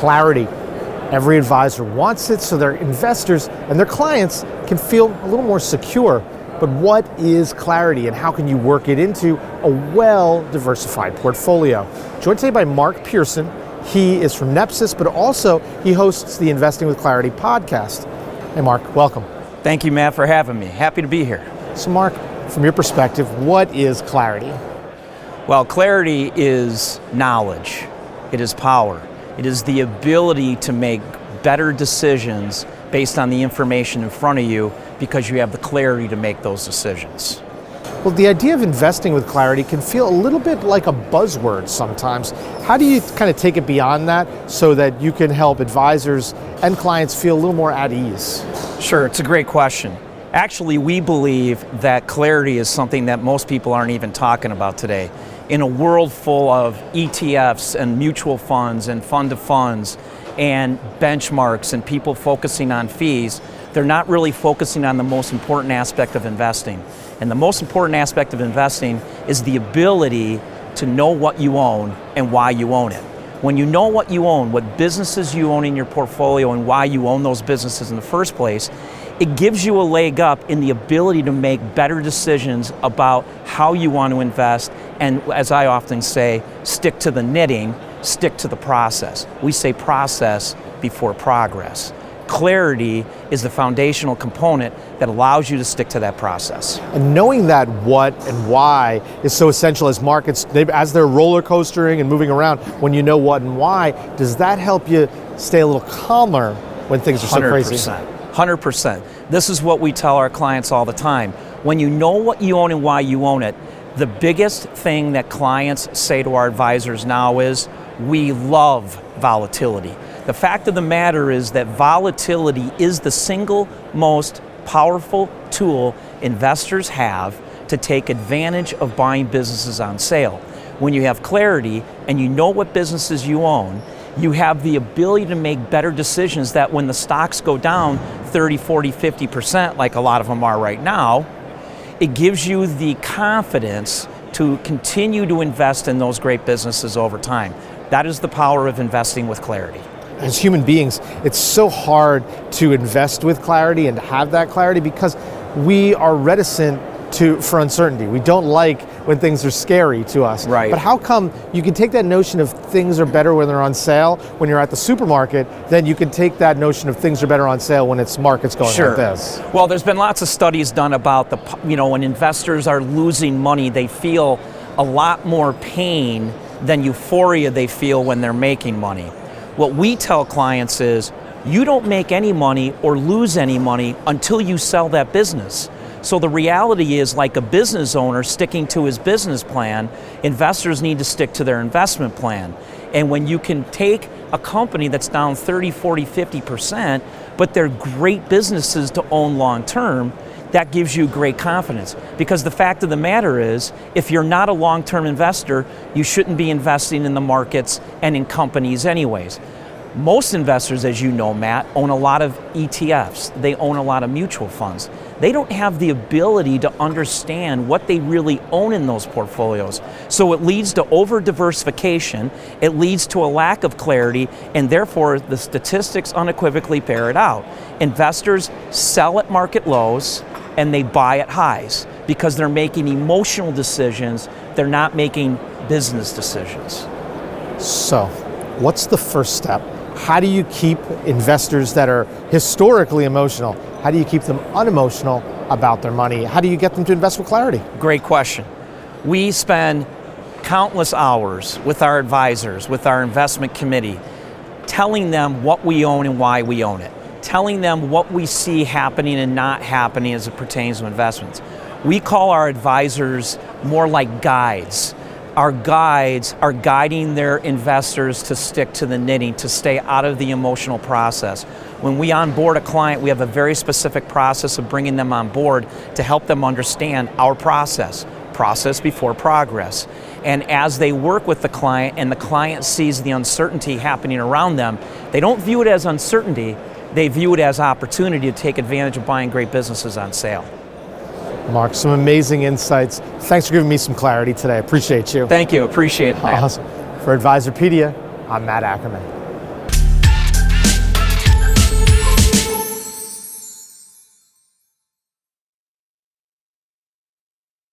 clarity. Every advisor wants it so their investors and their clients can feel a little more secure. But what is clarity and how can you work it into a well-diversified portfolio? Joined today by Mark Pearson. He is from Nepsis, but also he hosts the Investing with Clarity podcast. Hey Mark, welcome. Thank you, Matt, for having me. Happy to be here. So Mark, from your perspective, what is clarity? Well, clarity is knowledge. It is power. It is the ability to make better decisions based on the information in front of you because you have the clarity to make those decisions. Well, the idea of investing with clarity can feel a little bit like a buzzword sometimes. How do you kind of take it beyond that so that you can help advisors and clients feel a little more at ease? Sure, it's a great question. Actually, we believe that clarity is something that most people aren't even talking about today. In a world full of ETFs and mutual funds and fund of funds and benchmarks and people focusing on fees, they're not really focusing on the most important aspect of investing. And the most important aspect of investing is the ability to know what you own and why you own it. When you know what you own, what businesses you own in your portfolio and why you own those businesses in the first place, it gives you a leg up in the ability to make better decisions about how you want to invest, and as I often say, stick to the knitting, stick to the process. We say process before progress. Clarity is the foundational component that allows you to stick to that process. And knowing that what and why is so essential as markets, as they're roller coastering and moving around, when you know what and why, does that help you stay a little calmer when things are so crazy? 100%. This is what we tell our clients all the time. When you know what you own and why you own it, the biggest thing that clients say to our advisors now is, we love volatility. The fact of the matter is that volatility is the single most powerful tool investors have to take advantage of buying businesses on sale. When you have clarity and you know what businesses you own, you have the ability to make better decisions that when the stocks go down 30, 40, 50%, like a lot of them are right now, it gives you the confidence to continue to invest in those great businesses over time. That is the power of investing with clarity. As human beings, it's so hard to invest with clarity and to have that clarity because we are reticent for uncertainty. We don't like when things are scary to us. Right. But how come you can take that notion of things are better when they're on sale when you're at the supermarket, then you can take that notion of things are better on sale when it's markets going like this? Well, there's been lots of studies done about when investors are losing money, they feel a lot more pain than euphoria they feel when they're making money. What we tell clients is, you don't make any money or lose any money until you sell that business. So the reality is, like a business owner sticking to his business plan, investors need to stick to their investment plan. And when you can take a company that's down 30, 40, 50%, but they're great businesses to own long term, that gives you great confidence. Because the fact of the matter is, if you're not a long-term investor, you shouldn't be investing in the markets and in companies anyways. Most investors, as you know, Matt, own a lot of ETFs. They own a lot of mutual funds. They don't have the ability to understand what they really own in those portfolios. So it leads to over-diversification, it leads to a lack of clarity, and therefore the statistics unequivocally bear it out. Investors sell at market lows and they buy at highs because they're making emotional decisions, they're not making business decisions. So, what's the first step? How do you keep investors that are historically emotional, how do you keep them unemotional about their money? How do you get them to invest with clarity? Great question. We spend countless hours with our advisors, with our investment committee, telling them what we own and why we own it, telling them what we see happening and not happening as it pertains to investments. We call our advisors more like guides. Our guides are guiding their investors to stick to the knitting, to stay out of the emotional process. When we onboard a client, we have a very specific process of bringing them on board to help them understand our process before progress. And as they work with the client and the client sees the uncertainty happening around them, they don't view it as uncertainty, they view it as opportunity to take advantage of buying great businesses on sale. Mark, some amazing insights. Thanks for giving me some clarity today. I appreciate you. Thank you. Appreciate it, Matt. Awesome. For Advisorpedia, I'm Matt Ackerman.